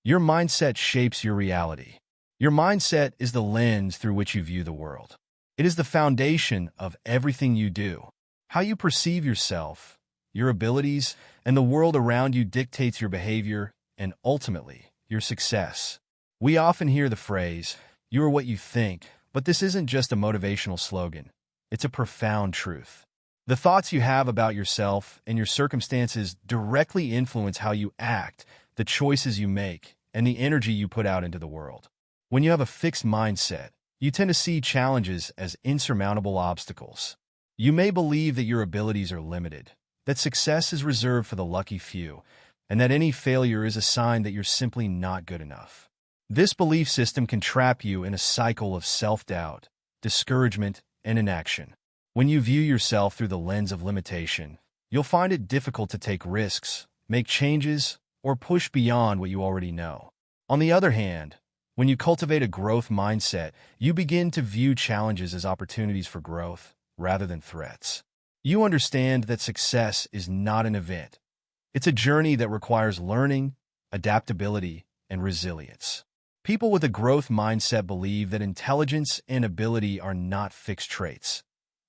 Your mindset shapes your reality. Your mindset is the lens through which you view the world. It is the foundation of everything you do. How you perceive yourself, your abilities, and the world around you dictates your behavior and, ultimately, your success. We often hear the phrase, "You are what you think," but this isn't just a motivational slogan. It's a profound truth. The thoughts you have about yourself and your circumstances directly influence how you act, the choices you make, and the energy you put out into the world. When you have a fixed mindset, you tend to see challenges as insurmountable obstacles. You may believe that your abilities are limited, that success is reserved for the lucky few, and that any failure is a sign that you're simply not good enough. This belief system can trap you in a cycle of self-doubt, discouragement, and inaction. When you view yourself through the lens of limitation, you'll find it difficult to take risks, make changes, or push beyond what you already know. On the other hand, when you cultivate a growth mindset, you begin to view challenges as opportunities for growth rather than threats. You understand that success is not an event. It's a journey that requires learning, adaptability, and resilience. People with a growth mindset believe that intelligence and ability are not fixed traits.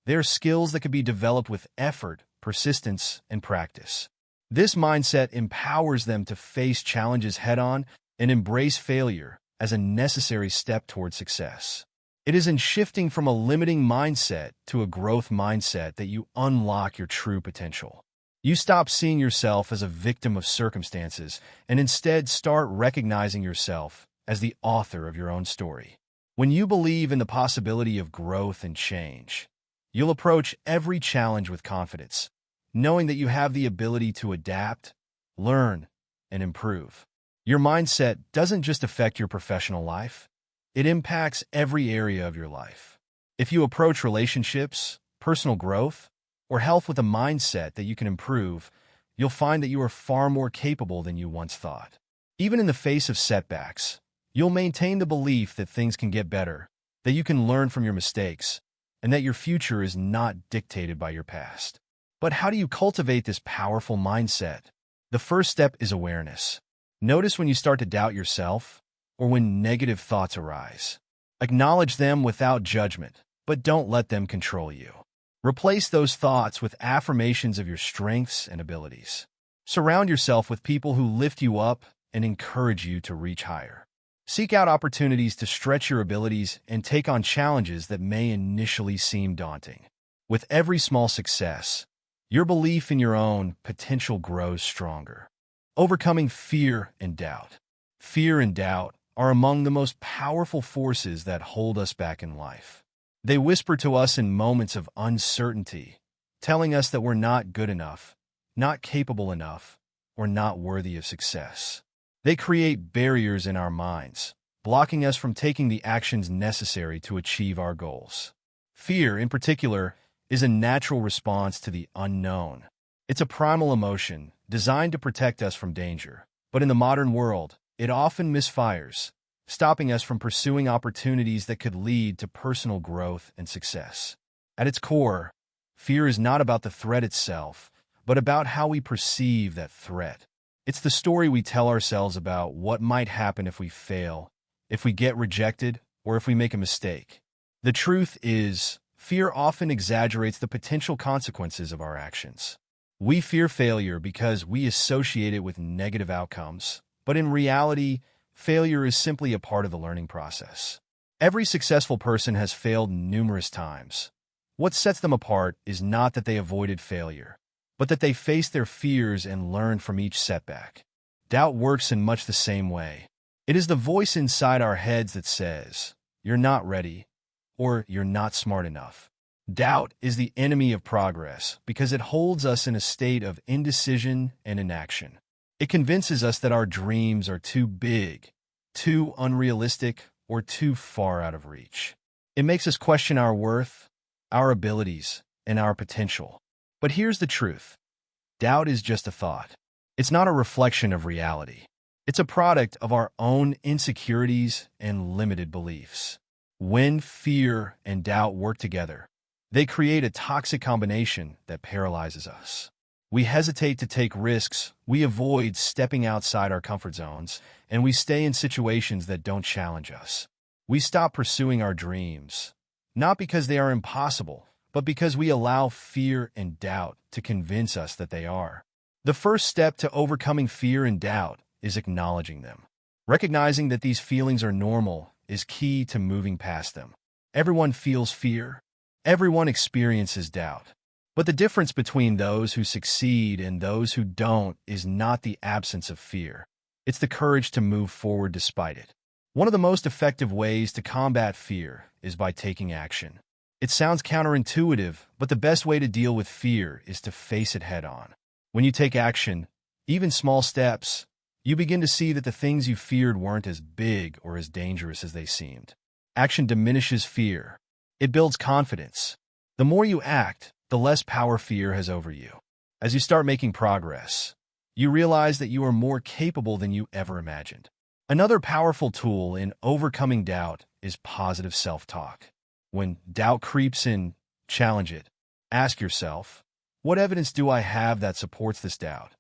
They are skills that can be developed with effort, persistence, and practice. This mindset empowers them to face challenges head-on and embrace failure as a necessary step toward success. It is in shifting from a limiting mindset to a growth mindset that you unlock your true potential. You stop seeing yourself as a victim of circumstances and instead start recognizing yourself as the author of your own story. When you believe in the possibility of growth and change, you'll approach every challenge with confidence, knowing that you have the ability to adapt, learn, and improve. Your mindset doesn't just affect your professional life, it impacts every area of your life. If you approach relationships, personal growth, or health with a mindset that you can improve, you'll find that you are far more capable than you once thought. Even in the face of setbacks, you'll maintain the belief that things can get better, that you can learn from your mistakes, and that your future is not dictated by your past. But how do you cultivate this powerful mindset? The first step is awareness. Notice when you start to doubt yourself or when negative thoughts arise. Acknowledge them without judgment, but don't let them control you. Replace those thoughts with affirmations of your strengths and abilities. Surround yourself with people who lift you up and encourage you to reach higher. Seek out opportunities to stretch your abilities and take on challenges that may initially seem daunting. With every small success, your belief in your own potential grows stronger. Overcoming fear and doubt. Fear and doubt are among the most powerful forces that hold us back in life. They whisper to us in moments of uncertainty, telling us that we're not good enough, not capable enough, or not worthy of success. They create barriers in our minds, blocking us from taking the actions necessary to achieve our goals. Fear, in particular, is a natural response to the unknown. It's a primal emotion designed to protect us from danger. But in the modern world, it often misfires, stopping us from pursuing opportunities that could lead to personal growth and success. At its core, fear is not about the threat itself, but about how we perceive that threat. It's the story we tell ourselves about what might happen if we fail, if we get rejected, or if we make a mistake. The truth is, fear often exaggerates the potential consequences of our actions. We fear failure because we associate it with negative outcomes, but in reality, failure is simply a part of the learning process. Every successful person has failed numerous times. What sets them apart is not that they avoided failure, but that they faced their fears and learned from each setback. Doubt works in much the same way. It is the voice inside our heads that says, "You're not ready," or "You're not smart enough." Doubt is the enemy of progress because it holds us in a state of indecision and inaction. It convinces us that our dreams are too big, too unrealistic, or too far out of reach. It makes us question our worth, our abilities, and our potential. But here's the truth. Doubt is just a thought. It's not a reflection of reality. It's a product of our own insecurities and limited beliefs. When fear and doubt work together, they create a toxic combination that paralyzes us. We hesitate to take risks, we avoid stepping outside our comfort zones, and we stay in situations that don't challenge us. We stop pursuing our dreams, not because they are impossible, but because we allow fear and doubt to convince us that they are. The first step to overcoming fear and doubt is acknowledging them. Recognizing that these feelings are normal is key to moving past them. Everyone feels fear. Everyone experiences doubt. But the difference between those who succeed and those who don't is not the absence of fear. It's the courage to move forward despite it. One of the most effective ways to combat fear is by taking action. It sounds counterintuitive, but the best way to deal with fear is to face it head on. When you take action, even small steps, you begin to see that the things you feared weren't as big or as dangerous as they seemed. Action diminishes fear. It builds confidence. The more you act, the less power fear has over you. As you start making progress, you realize that you are more capable than you ever imagined. Another powerful tool in overcoming doubt is positive self-talk. When doubt creeps in, challenge it. Ask yourself, what evidence do I have that supports this doubt?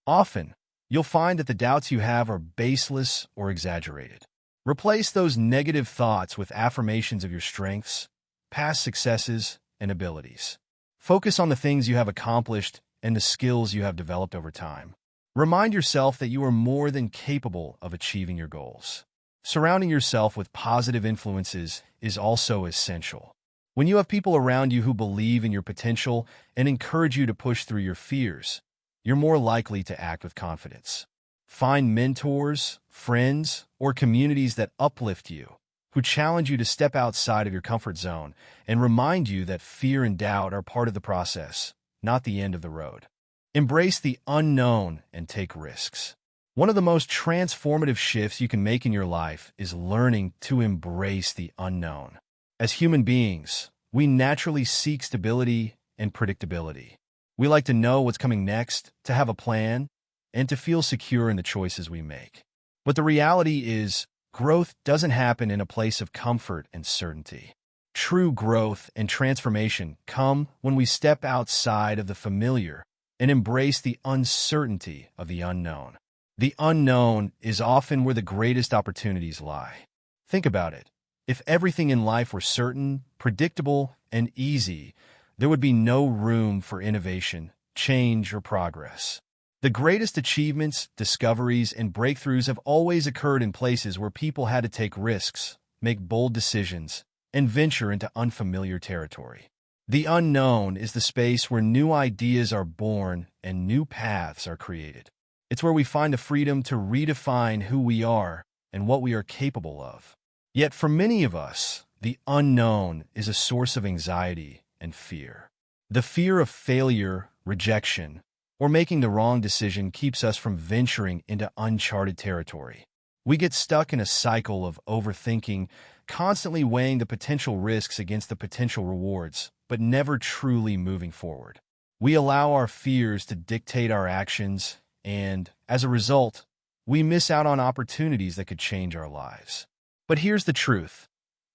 Often, you'll find that the doubts you have are baseless or exaggerated. Replace those negative thoughts with affirmations of your strengths, past successes, and abilities. Focus on the things you have accomplished and the skills you have developed over time. Remind yourself that you are more than capable of achieving your goals. Surrounding yourself with positive influences is also essential. When you have people around you who believe in your potential and encourage you to push through your fears, you're more likely to act with confidence. Find mentors, friends, or communities that uplift you, who challenge you to step outside of your comfort zone and remind you that fear and doubt are part of the process, not the end of the road. Embrace the unknown and take risks. One of the most transformative shifts you can make in your life is learning to embrace the unknown. As human beings, we naturally seek stability and predictability. We like to know what's coming next, to have a plan, and to feel secure in the choices we make. But the reality is, growth doesn't happen in a place of comfort and certainty. True growth and transformation come when we step outside of the familiar and embrace the uncertainty of the unknown. The unknown is often where the greatest opportunities lie. Think about it. If everything in life were certain, predictable, and easy, there would be no room for innovation, change, or progress. The greatest achievements, discoveries, and breakthroughs have always occurred in places where people had to take risks, make bold decisions, and venture into unfamiliar territory. The unknown is the space where new ideas are born and new paths are created. It's where we find the freedom to redefine who we are and what we are capable of. Yet for many of us, the unknown is a source of anxiety and fear. The fear of failure, rejection, or making the wrong decision keeps us from venturing into uncharted territory. We get stuck in a cycle of overthinking, constantly weighing the potential risks against the potential rewards, but never truly moving forward. We allow our fears to dictate our actions, and, as a result, we miss out on opportunities that could change our lives. But here's the truth.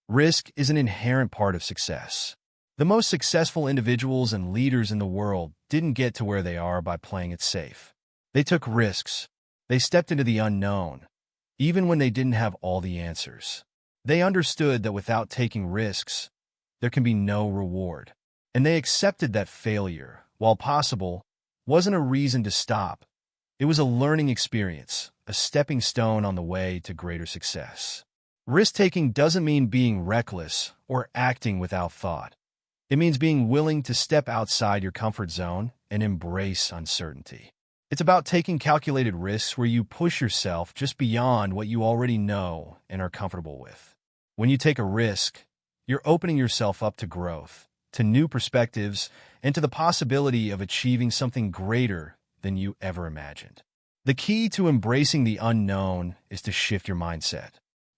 Risk is an inherent part of success. The most successful individuals and leaders in the world didn't get to where they are by playing it safe. They took risks. They stepped into the unknown, even when they didn't have all the answers. They understood that without taking risks, there can be no reward. And they accepted that failure, while possible, wasn't a reason to stop. It was a learning experience, a stepping stone on the way to greater success. Risk-taking doesn't mean being reckless or acting without thought. It means being willing to step outside your comfort zone and embrace uncertainty. It's about taking calculated risks where you push yourself just beyond what you already know and are comfortable with. When you take a risk, you're opening yourself up to growth, to new perspectives, and to the possibility of achieving something greater than you ever imagined. The key to embracing the unknown is to shift your mindset.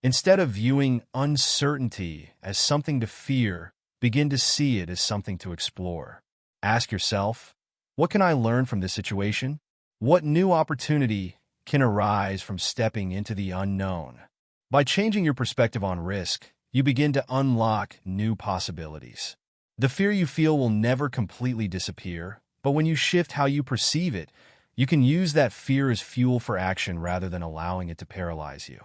Instead of viewing uncertainty as something to fear, begin to see it as something to explore. Ask yourself, what can I learn from this situation? What new opportunity can arise from stepping into the unknown? By changing your perspective on risk, you begin to unlock new possibilities. The fear you feel will never completely disappear, But when you shift how you perceive it, you can use that fear as fuel for action rather than allowing it to paralyze you.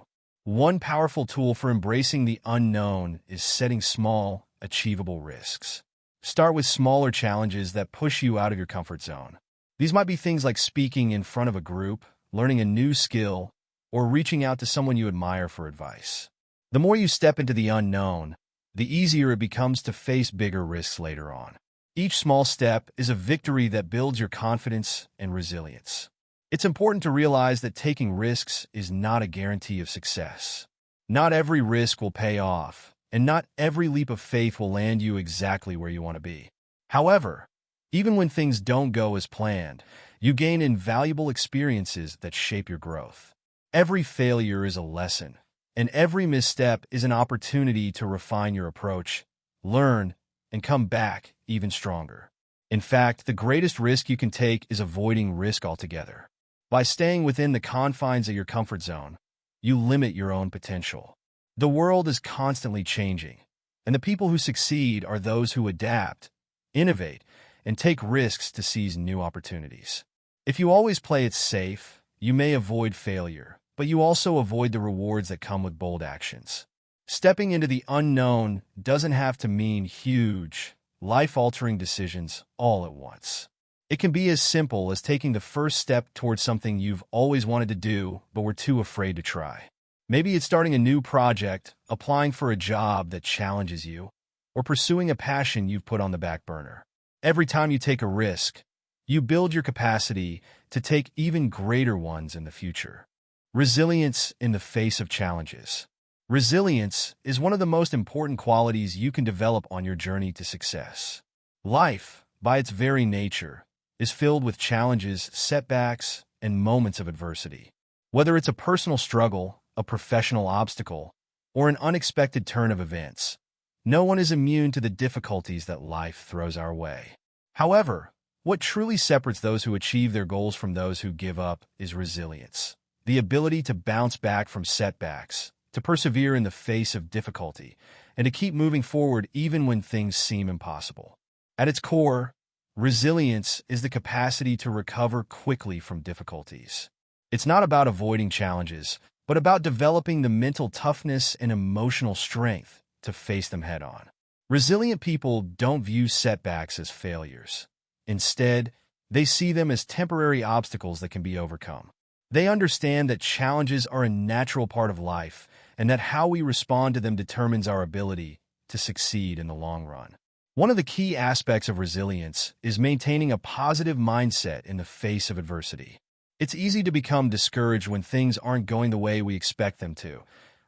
One powerful tool for embracing the unknown is setting small, achievable risks. Start with smaller challenges that push you out of your comfort zone. These might be things like speaking in front of a group, learning a new skill, or reaching out to someone you admire for advice. The more you step into the unknown, the easier it becomes to face bigger risks later on. Each small step is a victory that builds your confidence and resilience. It's important to realize that taking risks is not a guarantee of success. Not every risk will pay off, and not every leap of faith will land you exactly where you want to be. However, even when things don't go as planned, you gain invaluable experiences that shape your growth. Every failure is a lesson, and every misstep is an opportunity to refine your approach, learn, and come back even stronger. In fact, the greatest risk you can take is avoiding risk altogether. By staying within the confines of your comfort zone, you limit your own potential. The world is constantly changing, and the people who succeed are those who adapt, innovate, and take risks to seize new opportunities. If you always play it safe, you may avoid failure, but you also avoid the rewards that come with bold actions. Stepping into the unknown doesn't have to mean huge, life-altering decisions all at once. It can be as simple as taking the first step towards something you've always wanted to do but were too afraid to try. Maybe it's starting a new project, applying for a job that challenges you, or pursuing a passion you've put on the back burner. Every time you take a risk, you build your capacity to take even greater ones in the future. Resilience in the face of challenges. Resilience is one of the most important qualities you can develop on your journey to success. Life, by its very nature, is filled with challenges, setbacks, and moments of adversity. Whether it's a personal struggle, a professional obstacle, or an unexpected turn of events, no one is immune to the difficulties that life throws our way. However, what truly separates those who achieve their goals from those who give up is resilience. The ability to bounce back from setbacks, to persevere in the face of difficulty, and to keep moving forward even when things seem impossible. At its core, resilience is the capacity to recover quickly from difficulties. It's not about avoiding challenges, but about developing the mental toughness and emotional strength to face them head-on. Resilient people don't view setbacks as failures. Instead, they see them as temporary obstacles that can be overcome. They understand that challenges are a natural part of life and that how we respond to them determines our ability to succeed in the long run. One of the key aspects of resilience is maintaining a positive mindset in the face of adversity. It's easy to become discouraged when things aren't going the way we expect them to,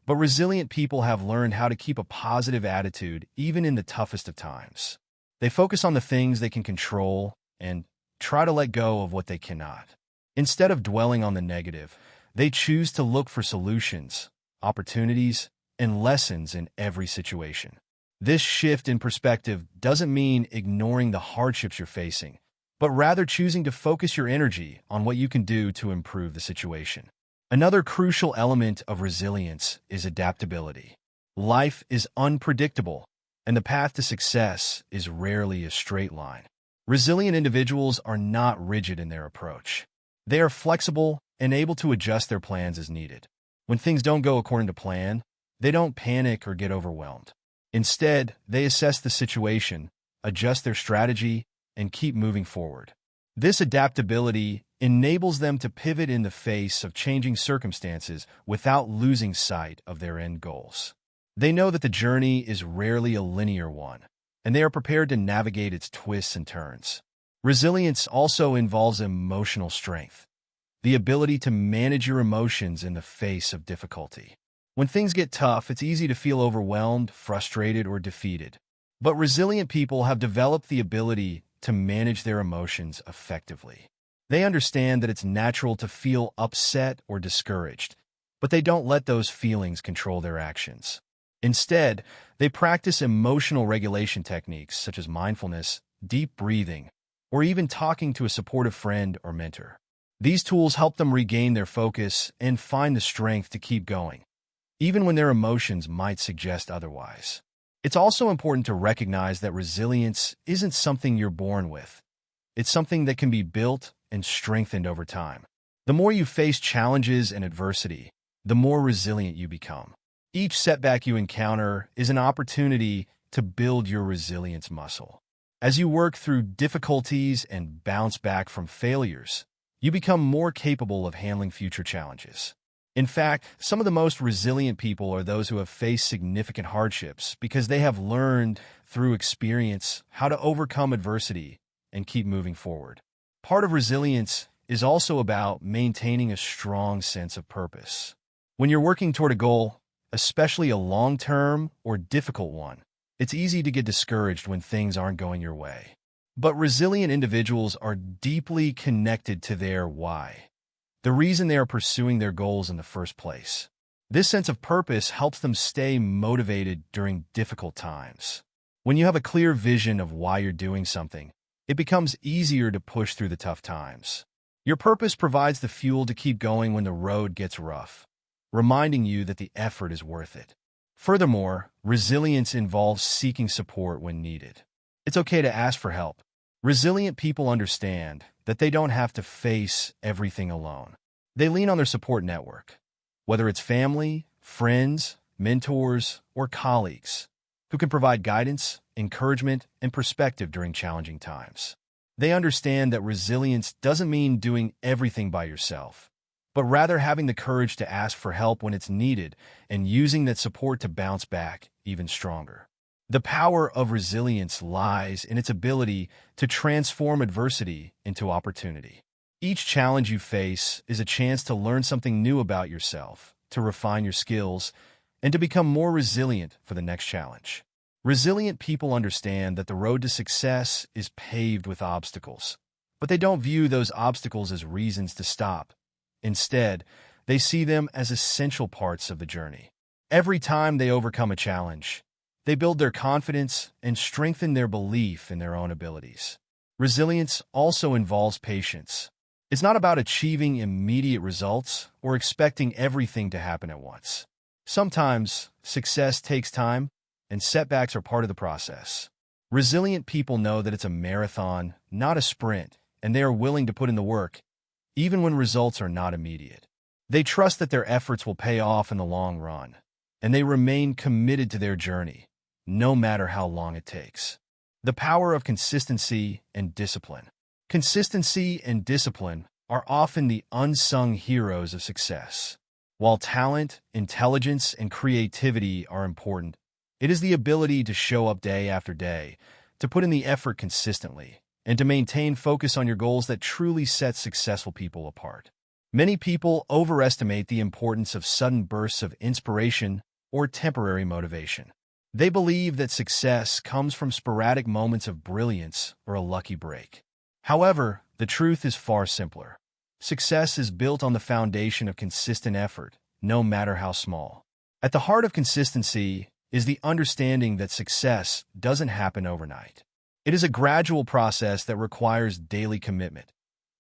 but resilient people have learned how to keep a positive attitude even in the toughest of times. They focus on the things they can control and try to let go of what they cannot. Instead of dwelling on the negative, they choose to look for solutions, opportunities, and lessons in every situation. This shift in perspective doesn't mean ignoring the hardships you're facing, but rather choosing to focus your energy on what you can do to improve the situation. Another crucial element of resilience is adaptability. Life is unpredictable, and the path to success is rarely a straight line. Resilient individuals are not rigid in their approach. They are flexible and able to adjust their plans as needed. When things don't go according to plan, they don't panic or get overwhelmed. Instead, they assess the situation, adjust their strategy, and keep moving forward. This adaptability enables them to pivot in the face of changing circumstances without losing sight of their end goals. They know that the journey is rarely a linear one, and they are prepared to navigate its twists and turns. Resilience also involves emotional strength, the ability to manage your emotions in the face of difficulty. When things get tough, it's easy to feel overwhelmed, frustrated, or defeated. But resilient people have developed the ability to manage their emotions effectively. They understand that it's natural to feel upset or discouraged, but they don't let those feelings control their actions. Instead, they practice emotional regulation techniques such as mindfulness, deep breathing, or even talking to a supportive friend or mentor. These tools help them regain their focus and find the strength to keep going, even when their emotions might suggest otherwise. It's also important to recognize that resilience isn't something you're born with. It's something that can be built and strengthened over time. The more you face challenges and adversity, the more resilient you become. Each setback you encounter is an opportunity to build your resilience muscle. As you work through difficulties and bounce back from failures, you become more capable of handling future challenges. In fact, some of the most resilient people are those who have faced significant hardships because they have learned through experience how to overcome adversity and keep moving forward. Part of resilience is also about maintaining a strong sense of purpose. When you're working toward a goal, especially a long-term or difficult one, it's easy to get discouraged when things aren't going your way. But resilient individuals are deeply connected to their why, the reason they are pursuing their goals in the first place. This sense of purpose helps them stay motivated during difficult times. When you have a clear vision of why you're doing something, it becomes easier to push through the tough times. Your purpose provides the fuel to keep going when the road gets rough, reminding you that the effort is worth it. Furthermore, resilience involves seeking support when needed. It's okay to ask for help. Resilient people understand that they don't have to face everything alone. They lean on their support network, whether it's family, friends, mentors, or colleagues, who can provide guidance, encouragement, and perspective during challenging times. They understand that resilience doesn't mean doing everything by yourself, but rather having the courage to ask for help when it's needed and using that support to bounce back even stronger. The power of resilience lies in its ability to transform adversity into opportunity. Each challenge you face is a chance to learn something new about yourself, to refine your skills, and to become more resilient for the next challenge. Resilient people understand that the road to success is paved with obstacles, but they don't view those obstacles as reasons to stop. Instead, they see them as essential parts of the journey. Every time they overcome a challenge, they build their confidence and strengthen their belief in their own abilities. Resilience also involves patience. It's not about achieving immediate results or expecting everything to happen at once. Sometimes, success takes time, and setbacks are part of the process. Resilient people know that it's a marathon, not a sprint, and they are willing to put in the work, even when results are not immediate. They trust that their efforts will pay off in the long run, and they remain committed to their journey, no matter how long it takes. The power of consistency and discipline. Consistency and discipline are often the unsung heroes of success. While talent, intelligence, and creativity are important, it is the ability to show up day after day, to put in the effort consistently, and to maintain focus on your goals that truly sets successful people apart. Many people overestimate the importance of sudden bursts of inspiration or temporary motivation. They believe that success comes from sporadic moments of brilliance or a lucky break. However, the truth is far simpler. Success is built on the foundation of consistent effort, no matter how small. At the heart of consistency is the understanding that success doesn't happen overnight. It is a gradual process that requires daily commitment,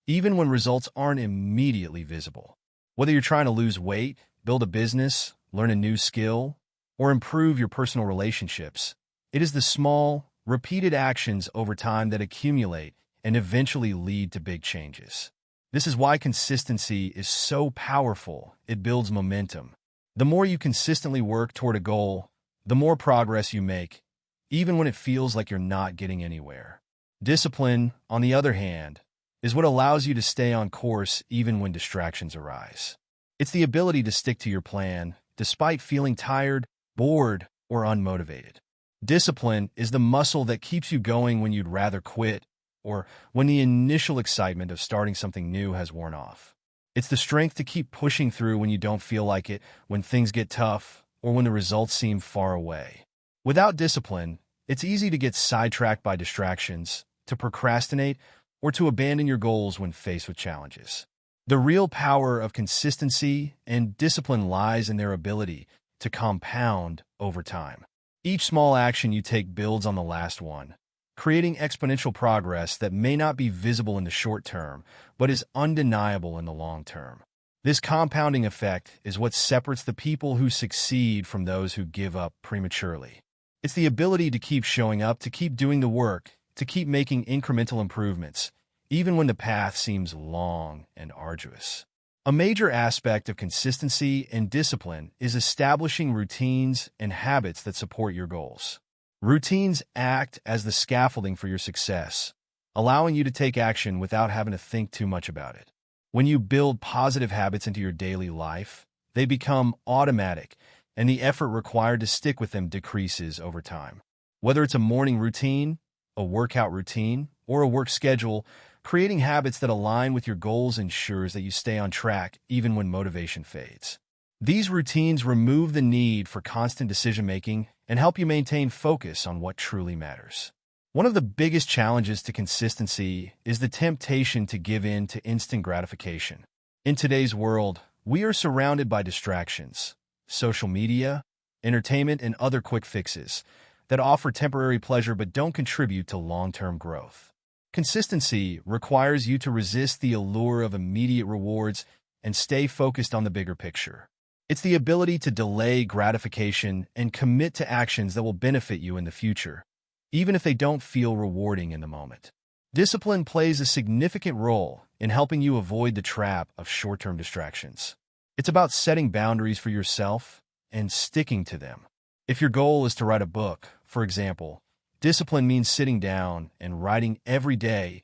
even when results aren't immediately visible. Whether you're trying to lose weight, build a business, learn a new skill, or improve your personal relationships, it is the small, repeated actions over time that accumulate and eventually lead to big changes. This is why consistency is so powerful. It builds momentum. The more you consistently work toward a goal, the more progress you make, even when it feels like you're not getting anywhere. Discipline, on the other hand, is what allows you to stay on course even when distractions arise. It's the ability to stick to your plan, despite feeling tired, bored, or unmotivated. Discipline is the muscle that keeps you going when you'd rather quit, or when the initial excitement of starting something new has worn off. It's the strength to keep pushing through when you don't feel like it, when things get tough, or when the results seem far away. Without discipline, it's easy to get sidetracked by distractions, to procrastinate, or to abandon your goals when faced with challenges. The real power of consistency and discipline lies in their ability to compound over time. Each small action you take builds on the last one, creating exponential progress that may not be visible in the short term, but is undeniable in the long term. This compounding effect is what separates the people who succeed from those who give up prematurely. It's the ability to keep showing up, to keep doing the work, to keep making incremental improvements, even when the path seems long and arduous. A major aspect of consistency and discipline is establishing routines and habits that support your goals. Routines act as the scaffolding for your success, allowing you to take action without having to think too much about it. When you build positive habits into your daily life, they become automatic, and the effort required to stick with them decreases over time. Whether it's a morning routine, a workout routine, or a work schedule, creating habits that align with your goals ensures that you stay on track even when motivation fades. These routines remove the need for constant decision-making and help you maintain focus on what truly matters. One of the biggest challenges to consistency is the temptation to give in to instant gratification. In today's world, we are surrounded by distractions, social media, entertainment, and other quick fixes that offer temporary pleasure but don't contribute to long-term growth. Consistency requires you to resist the allure of immediate rewards and stay focused on the bigger picture. It's the ability to delay gratification and commit to actions that will benefit you in the future, even if they don't feel rewarding in the moment. Discipline plays a significant role in helping you avoid the trap of short-term distractions. It's about setting boundaries for yourself and sticking to them. If your goal is to write a book, for example, discipline means sitting down and writing every day,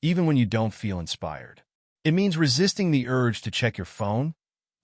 even when you don't feel inspired. It means resisting the urge to check your phone,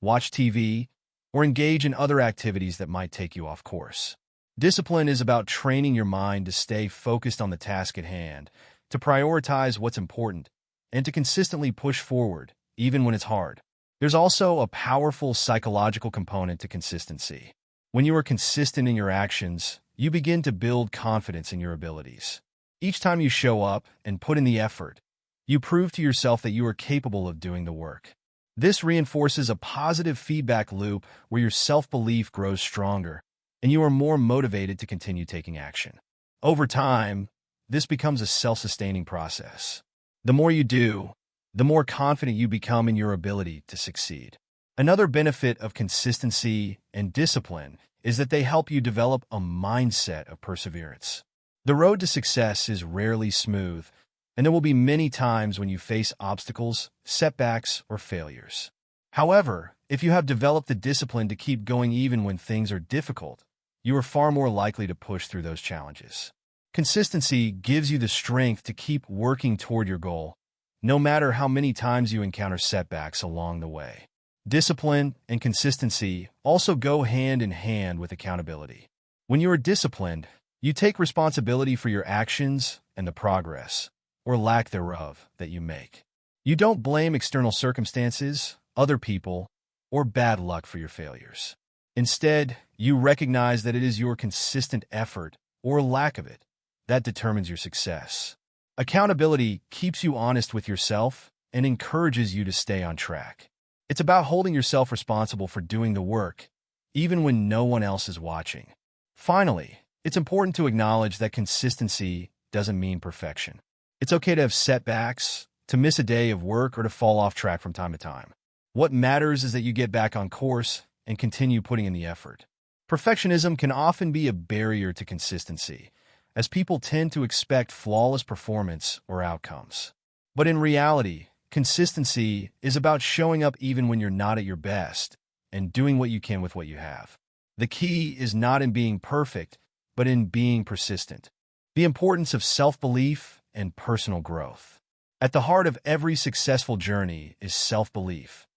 watch TV, or engage in other activities that might take you off course. Discipline is about training your mind to stay focused on the task at hand, to prioritize what's important, and to consistently push forward, even when it's hard. There's also a powerful psychological component to consistency. When you are consistent in your actions, you begin to build confidence in your abilities. Each time you show up and put in the effort, you prove to yourself that you are capable of doing the work. This reinforces a positive feedback loop where your self-belief grows stronger, and you are more motivated to continue taking action. Over time, this becomes a self-sustaining process. The more you do, the more confident you become in your ability to succeed. Another benefit of consistency and discipline is that they help you develop a mindset of perseverance. The road to success is rarely smooth, and there will be many times when you face obstacles, setbacks, or failures. However, if you have developed the discipline to keep going even when things are difficult, you are far more likely to push through those challenges. Consistency gives you the strength to keep working toward your goal, no matter how many times you encounter setbacks along the way. Discipline and consistency also go hand in hand with accountability. When you are disciplined, you take responsibility for your actions and the progress, or lack thereof, that you make. You don't blame external circumstances, other people, or bad luck for your failures. Instead, you recognize that it is your consistent effort, or lack of it, that determines your success. Accountability keeps you honest with yourself and encourages you to stay on track. It's about holding yourself responsible for doing the work, even when no one else is watching. Finally, it's important to acknowledge that consistency doesn't mean perfection. It's okay to have setbacks, to miss a day of work, or to fall off track from time to time. What matters is that you get back on course and continue putting in the effort. Perfectionism can often be a barrier to consistency, as people tend to expect flawless performance or outcomes. But in reality, consistency is about showing up even when you're not at your best and doing what you can with what you have. The key is not in being perfect, but in being persistent. The importance of self-belief and personal growth. At the heart of every successful journey is self-belief,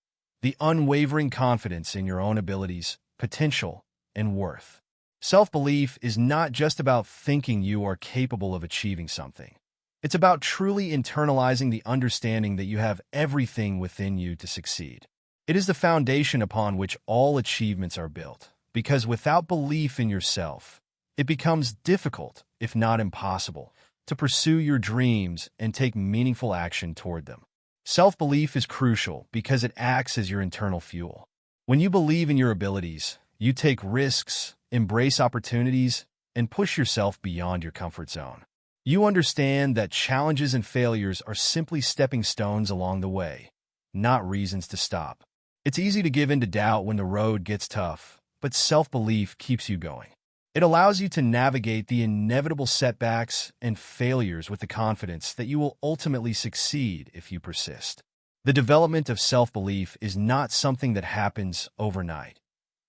the unwavering confidence in your own abilities, potential, and worth. Self-belief is not just about thinking you are capable of achieving something. It's about truly internalizing the understanding that you have everything within you to succeed. It is the foundation upon which all achievements are built, because without belief in yourself, it becomes difficult, if not impossible, to pursue your dreams and take meaningful action toward them. Self-belief is crucial because it acts as your internal fuel. When you believe in your abilities, you take risks, embrace opportunities, and push yourself beyond your comfort zone. You understand that challenges and failures are simply stepping stones along the way, not reasons to stop. It's easy to give in to doubt when the road gets tough, but self-belief keeps you going. It allows you to navigate the inevitable setbacks and failures with the confidence that you will ultimately succeed if you persist. The development of self-belief is not something that happens overnight.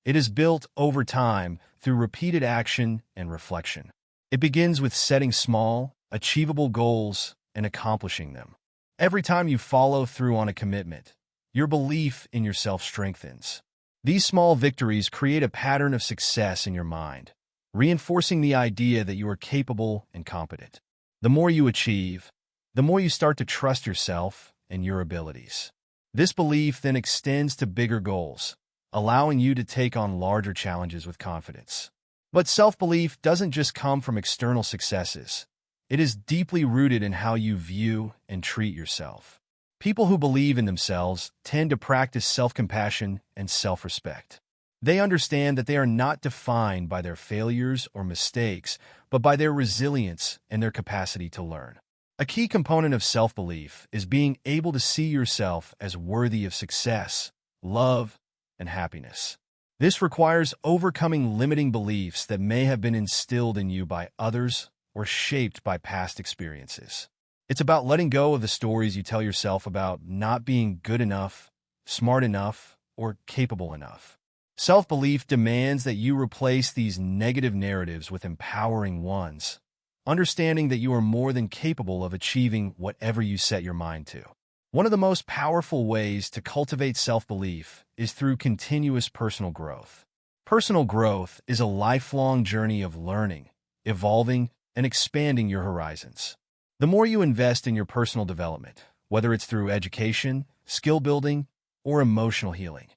It is built over time through repeated action and reflection. It begins with setting small, achievable goals and accomplishing them. Every time you follow through on a commitment, your belief in yourself strengthens. These small victories create a pattern of success in your mind, reinforcing the idea that you are capable and competent. The more you achieve, the more you start to trust yourself and your abilities. This belief then extends to bigger goals, allowing you to take on larger challenges with confidence. But self-belief doesn't just come from external successes. It is deeply rooted in how you view and treat yourself. People who believe in themselves tend to practice self-compassion and self-respect. They understand that they are not defined by their failures or mistakes, but by their resilience and their capacity to learn. A key component of self-belief is being able to see yourself as worthy of success, love, and happiness. This requires overcoming limiting beliefs that may have been instilled in you by others or shaped by past experiences. It's about letting go of the stories you tell yourself about not being good enough, smart enough, or capable enough. Self-belief demands that you replace these negative narratives with empowering ones, understanding that you are more than capable of achieving whatever you set your mind to. One of the most powerful ways to cultivate self-belief is through continuous personal growth. Personal growth is a lifelong journey of learning, evolving, and expanding your horizons. The more you invest in your personal development, whether it's through education, skill building, or emotional healing,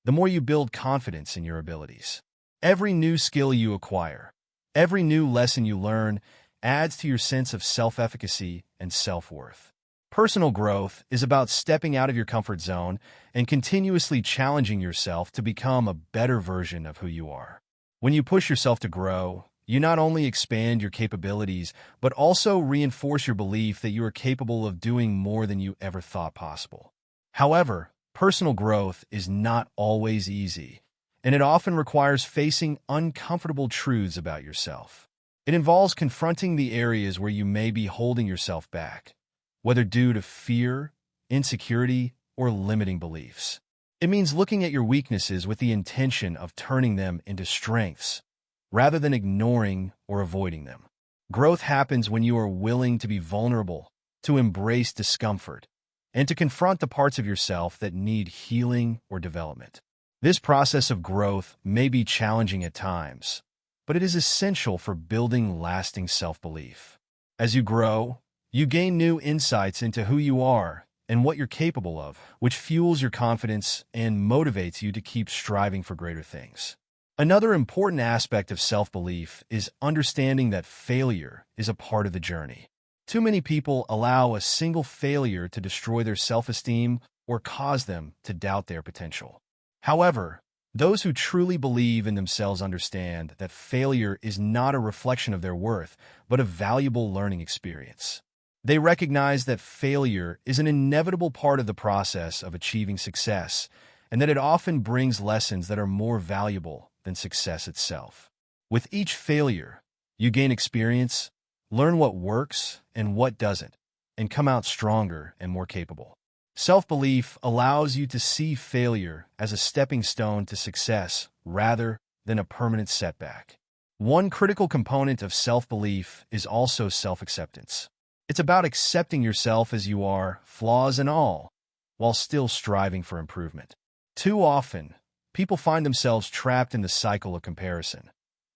the more you build confidence in your abilities. Every new skill you acquire, every new lesson you learn, adds to your sense of self-efficacy and self-worth. Personal growth is about stepping out of your comfort zone and continuously challenging yourself to become a better version of who you are. When you push yourself to grow, you not only expand your capabilities, but also reinforce your belief that you are capable of doing more than you ever thought possible. However, personal growth is not always easy, and it often requires facing uncomfortable truths about yourself. It involves confronting the areas where you may be holding yourself back, whether due to fear, insecurity, or limiting beliefs. It means looking at your weaknesses with the intention of turning them into strengths, rather than ignoring or avoiding them. Growth happens when you are willing to be vulnerable, to embrace discomfort, and to confront the parts of yourself that need healing or development. This process of growth may be challenging at times, but it is essential for building lasting self-belief. As you grow, you gain new insights into who you are and what you're capable of, which fuels your confidence and motivates you to keep striving for greater things. Another important aspect of self-belief is understanding that failure is a part of the journey. Too many people allow a single failure to destroy their self-esteem or cause them to doubt their potential. However, those who truly believe in themselves understand that failure is not a reflection of their worth, but a valuable learning experience. They recognize that failure is an inevitable part of the process of achieving success, and that it often brings lessons that are more valuable than success itself. With each failure, you gain experience, learn what works and what doesn't, and come out stronger and more capable. Self-belief allows you to see failure as a stepping stone to success rather than a permanent setback. One critical component of self-belief is also self-acceptance. It's about accepting yourself as you are, flaws and all, while still striving for improvement. Too often, people find themselves trapped in the cycle of comparison,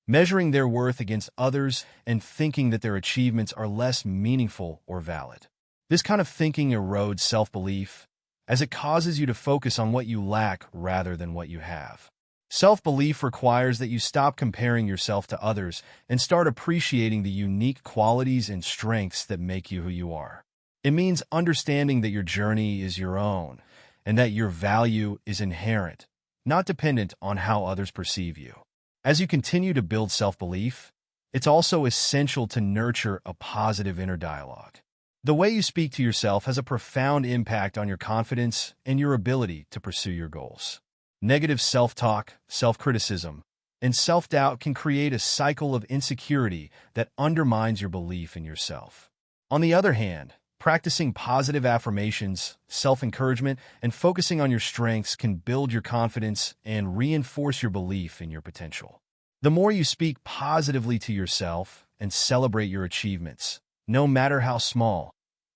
measuring their worth against others and thinking that their achievements are less meaningful or valid. This kind of thinking erodes self-belief, as it causes you to focus on what you lack rather than what you have. Self-belief requires that you stop comparing yourself to others and start appreciating the unique qualities and strengths that make you who you are. It means understanding that your journey is your own and that your value is inherent, not dependent on how others perceive you. As you continue to build self-belief, it's also essential to nurture a positive inner dialogue. The way you speak to yourself has a profound impact on your confidence and your ability to pursue your goals. Negative self-talk, self-criticism, And self-doubt can create a cycle of insecurity that undermines your belief in yourself. On the other hand, practicing positive affirmations, self-encouragement, and focusing on your strengths can build your confidence and reinforce your belief in your potential. The more you speak positively to yourself and celebrate your achievements, no matter how small,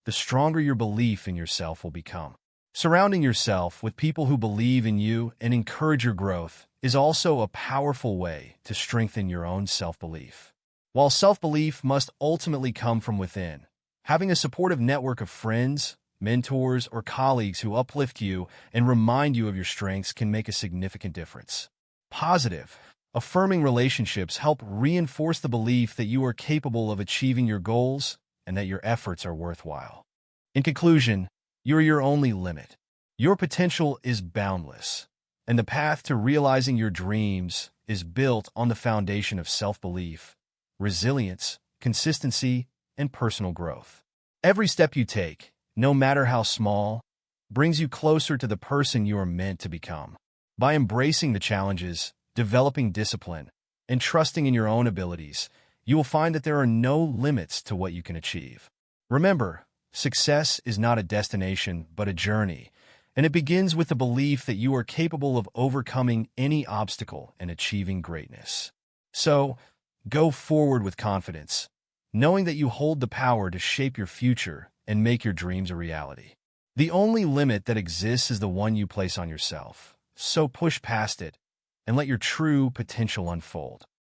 the stronger your belief in yourself will become. Surrounding yourself with people who believe in you and encourage your growth is also a powerful way to strengthen your own self-belief. While self-belief must ultimately come from within, having a supportive network of friends, mentors, or colleagues who uplift you and remind you of your strengths can make a significant difference. Positive, affirming relationships help reinforce the belief that you are capable of achieving your goals and that your efforts are worthwhile. In conclusion, you're your only limit. Your potential is boundless, and the path to realizing your dreams is built on the foundation of self-belief, resilience, consistency, and personal growth. Every step you take, no matter how small, brings you closer to the person you are meant to become. By embracing the challenges, developing discipline, and trusting in your own abilities, you will find that there are no limits to what you can achieve. Remember, success is not a destination, but a journey, and it begins with the belief that you are capable of overcoming any obstacle and achieving greatness. So, go forward with confidence, knowing that you hold the power to shape your future and make your dreams a reality. The only limit that exists is the one you place on yourself, so push past it and let your true potential unfold.